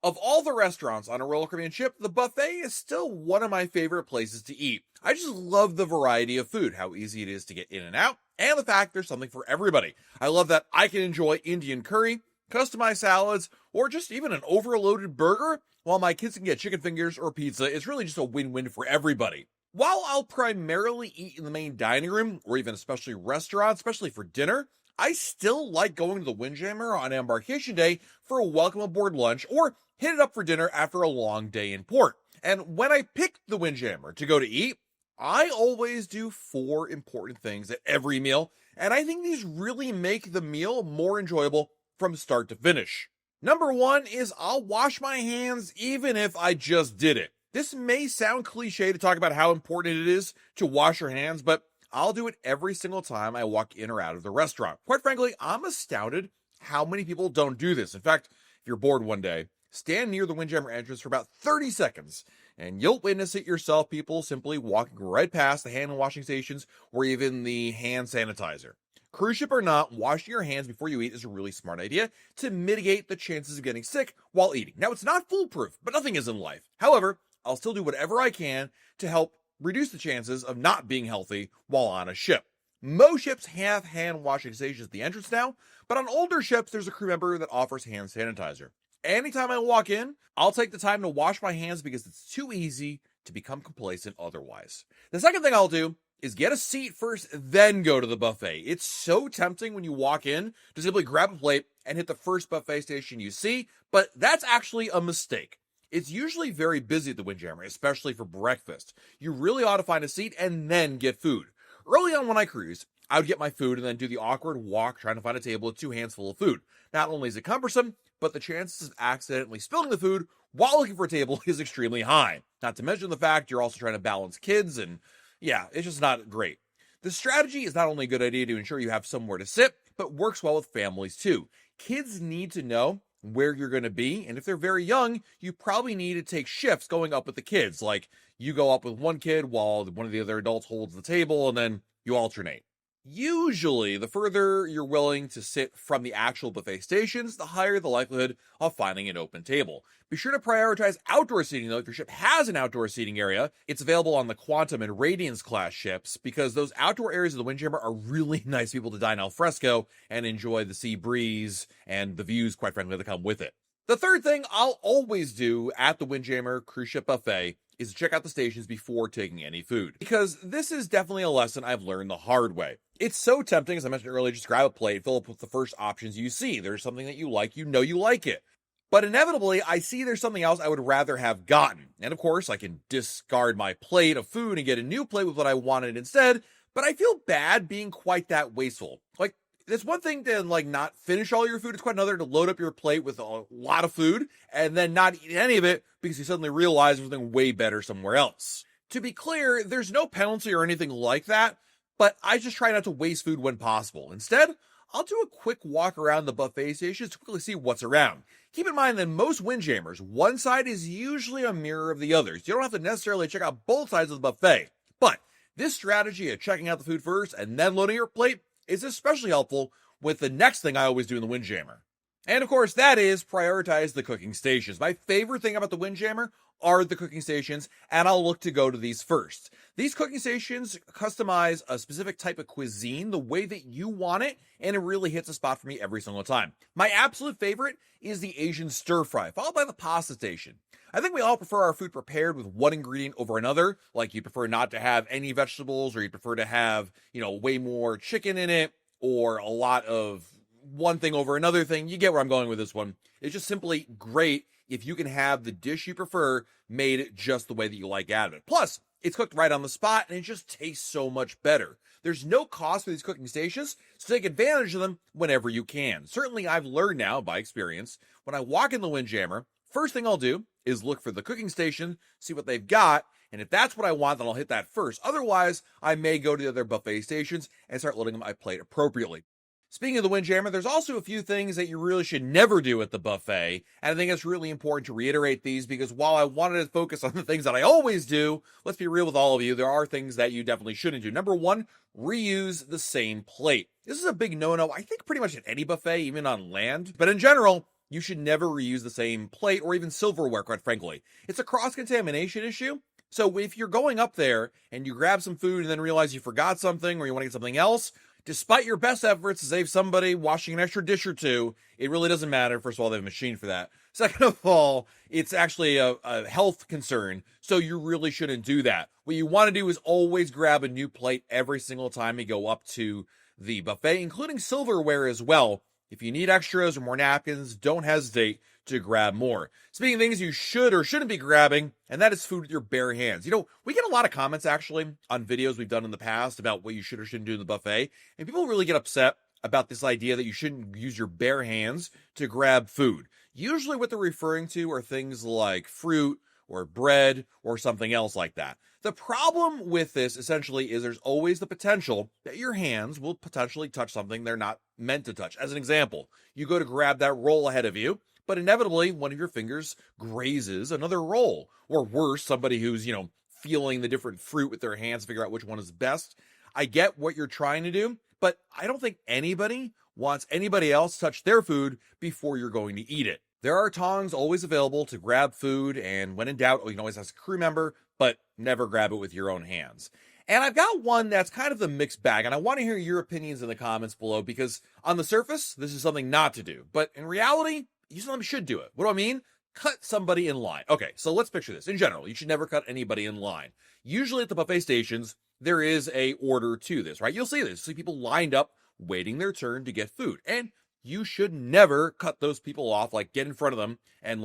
Of all the restaurants on a Royal Caribbean ship, the buffet is still one of my favorite places to eat. I just love the variety of food, how easy it is to get in and out, and the fact there's something for everybody. I love that I can enjoy Indian curry, customized salads, or just even an overloaded burger, while my kids can get chicken fingers or pizza. It's really just a win-win for everybody. While I'll primarily eat in the main dining room, or even especially restaurants, especially for dinner, I still like going to the Windjammer on embarkation day for a welcome aboard lunch, or hit it up for dinner after a long day in port. And when I pick the Windjammer to go to eat, I always do 4 important things at every meal, and I think these really make the meal more enjoyable from start to finish. Number 1 is I'll wash my hands even if I just did it. This may sound cliche to talk about how important it is to wash your hands, but I'll do it every single time I walk in or out of the restaurant. Quite frankly, I'm astounded how many people don't do this. In fact, if you're bored one day, stand near the Windjammer entrance for about 30 seconds, and you'll witness it yourself, people simply walking right past the hand washing stations or even the hand sanitizer. Cruise ship or not, washing your hands before you eat is a really smart idea to mitigate the chances of getting sick while eating. Now, it's not foolproof, but nothing is in life. However, I'll still do whatever I can to help reduce the chances of not being healthy while on a ship. Most ships have hand washing stations at the entrance now, but on older ships, there's a crew member that offers hand sanitizer. Anytime I walk in, I'll take the time to wash my hands because it's too easy to become complacent otherwise. The second thing I'll do is get a seat first, then go to the buffet. It's so tempting when you walk in to simply grab a plate and hit the first buffet station you see, but that's actually a mistake. It's usually very busy at the Windjammer, especially for breakfast. You really ought to find a seat and then get food. Early on when I cruised, I would get my food and then do the awkward walk trying to find a table with 2 hands full of food. Not only is it cumbersome, but the chances of accidentally spilling the food while looking for a table is extremely high. Not to mention the fact you're also trying to balance kids, and yeah, it's just not great. The strategy is not only a good idea to ensure you have somewhere to sit, but works well with families too. Kids need to know where you're going to be, and if they're very young, you probably need to take shifts going up with the kids. Like, you go up with one kid while one of the other adults holds the table, and then you alternate. Usually, the further you're willing to sit from the actual buffet stations, the higher the likelihood of finding an open table. Be sure to prioritize outdoor seating, though. If your ship has an outdoor seating area, it's available on the Quantum and Radiance class ships, because those outdoor areas of the Windjammer are really nice people to dine al fresco and enjoy the sea breeze and the views, quite frankly, that come with it. The third thing I'll always do at the Windjammer cruise ship buffet is to check out the stations before taking any food, because this is definitely a lesson I've learned the hard way. It's so tempting, as I mentioned earlier, just grab a plate, fill up with the first options you see. There's something that you like, you know you like it. But inevitably, I see there's something else I would rather have gotten. And of course, I can discard my plate of food and get a new plate with what I wanted instead, but I feel bad being quite that wasteful. Like, it's one thing to not finish all your food. It's quite another to load up your plate with a lot of food and then not eat any of it because you suddenly realize there's something way better somewhere else. To be clear, there's no penalty or anything like that, but I just try not to waste food when possible. Instead, I'll do a quick walk around the buffet stations to quickly see what's around. Keep in mind that most Windjammers, one side is usually a mirror of the others. You don't have to necessarily check out both sides of the buffet, but this strategy of checking out the food first and then loading your plate is especially helpful with the next thing I always do in the Windjammer. And of course, that is prioritize the cooking stations. My favorite thing about the Windjammer are the cooking stations, and I'll look to go to these first. These cooking stations customize a specific type of cuisine the way that you want it, and it really hits a spot for me every single time. My absolute favorite is the Asian stir fry, followed by the pasta station. I think we all prefer our food prepared with one ingredient over another, like you prefer not to have any vegetables, or you prefer to have, way more chicken in it, or a lot of one thing over another thing. You get where I'm going with this one. It's just simply great if you can have the dish you prefer made just the way that you like out of it. Plus, it's cooked right on the spot, and it just tastes so much better. There's no cost for these cooking stations, so take advantage of them whenever you can. Certainly, I've learned now by experience, when I walk in the Windjammer, first thing I'll do is look for the cooking station, see what they've got, and if that's what I want, then I'll hit that first. Otherwise, I may go to the other buffet stations and start loading my plate appropriately. Speaking of the Windjammer, there's also a few things that you really should never do at the buffet, and I think it's really important to reiterate these because while I wanted to focus on the things that I always do, let's be real with all of you, there are things that you definitely shouldn't do. Number 1, reuse the same plate. This is a big no-no, I think pretty much at any buffet, even on land, but in general, you should never reuse the same plate or even silverware, quite frankly. It's a cross-contamination issue. So if you're going up there and you grab some food and then realize you forgot something or you want to get something else, despite your best efforts to save somebody washing an extra dish or two, it really doesn't matter. First of all, they have a machine for that. Second of all, it's actually a health concern, so you really shouldn't do that. What you want to do is always grab a new plate every single time you go up to the buffet, including silverware as well. If you need extras or more napkins, don't hesitate to grab more. Speaking of things you should or shouldn't be grabbing, and that is food with your bare hands. You know, we get a lot of comments actually on videos we've done in the past about what you should or shouldn't do in the buffet, and people really get upset about this idea that you shouldn't use your bare hands to grab food. Usually what they're referring to are things like fruit or bread or something else like that. The problem with this essentially is there's always the potential that your hands will potentially touch something they're not meant to touch. As an example, you go to grab that roll ahead of you, but inevitably one of your fingers grazes another roll. Or worse, somebody who's, feeling the different fruit with their hands to figure out which one is best. I get what you're trying to do, but I don't think anybody wants anybody else to touch their food before you're going to eat it. There are tongs always available to grab food, and when in doubt, you can always ask a crew member, but never grab it with your own hands. And I've got one that's kind of the mixed bag, and I want to hear your opinions in the comments below, because on the surface, this is something not to do, but in reality, you sometimes should do it. What do I mean? Cut somebody in line. Okay, so let's picture this. In general, you should never cut anybody in line. Usually at the buffet stations, there is a order to this, right? You'll see this. See people lined up, waiting their turn to get food. And you should never cut those people off, like get in front of them and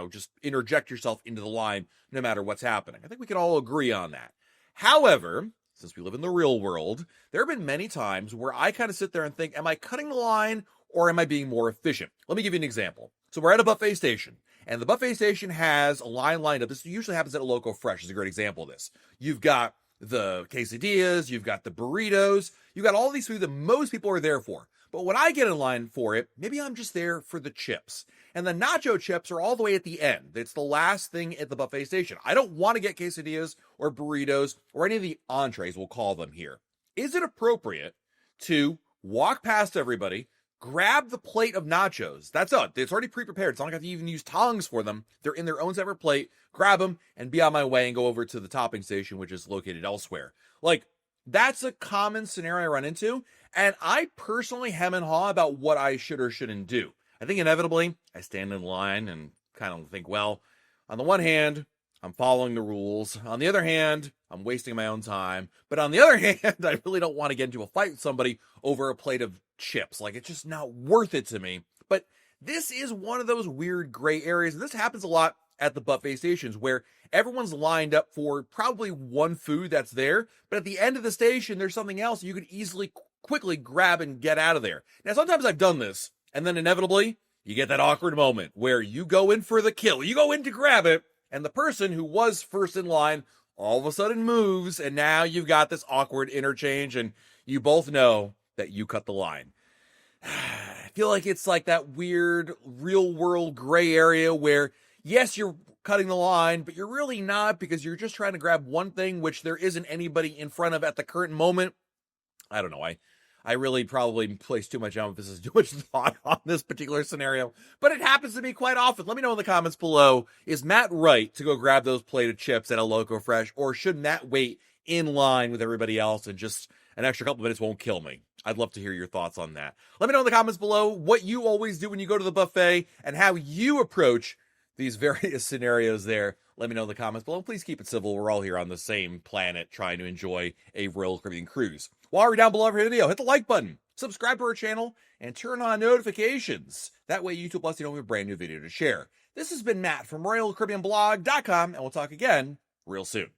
just interject yourself into the line no matter what's happening. I think we can all agree on that. However, since we live in the real world, there have been many times where I kind of sit there and think, am I cutting the line or am I being more efficient? Let me give you an example. So we're at a buffet station, and the buffet station has a line lined up. This usually happens at a Loco Fresh is a great example of this. You've got the quesadillas, you've got the burritos, you've got all these food that most people are there for. But when I get in line for it, maybe I'm just there for the chips. And the nacho chips are all the way at the end. It's the last thing at the buffet station. I don't want to get quesadillas or burritos or any of the entrees, we'll call them here. Is it appropriate to walk past everybody, grab the plate of nachos? That's it. It's already pre-prepared. It's not like I have to even use tongs for them. They're in their own separate plate. Grab them and be on my way and go over to the topping station, which is located elsewhere. That's a common scenario I run into, and I personally hem and haw about what I should or shouldn't do. I think inevitably, I stand in line and kind of think, well, on the one hand, I'm following the rules. On the other hand, I'm wasting my own time. But on the other hand, I really don't want to get into a fight with somebody over a plate of chips. It's just not worth it to me. But this is one of those weird gray areas, and this happens a lot at the buffet stations where everyone's lined up for probably one food that's there, but at the end of the station, there's something else you could easily quickly grab and get out of there. Now, sometimes I've done this, and then inevitably, you get that awkward moment where you go in for the kill. You go in to grab it, and the person who was first in line all of a sudden moves, and now you've got this awkward interchange, and you both know that you cut the line. I feel like it's like that weird real-world gray area where yes, you're cutting the line, but you're really not, because you're just trying to grab one thing which there isn't anybody in front of at the current moment. I don't know. I really probably place too much emphasis, too much thought on this particular scenario, but it happens to me quite often. Let me know in the comments below, is Matt right to go grab those plate of chips at a Loco Fresh, or should Matt wait in line with everybody else and just an extra couple minutes won't kill me? I'd love to hear your thoughts on that. Let me know in the comments below what you always do when you go to the buffet and how you approach these various scenarios there. Let me know in the comments below. Please keep it civil. We're all here on the same planet trying to enjoy a Royal Caribbean cruise. While you're down below every video, hit the like button, subscribe to our channel, and turn on notifications. That way YouTube lets you know we have a brand new video to share. This has been Matt from RoyalCaribbeanBlog.com, and we'll talk again real soon.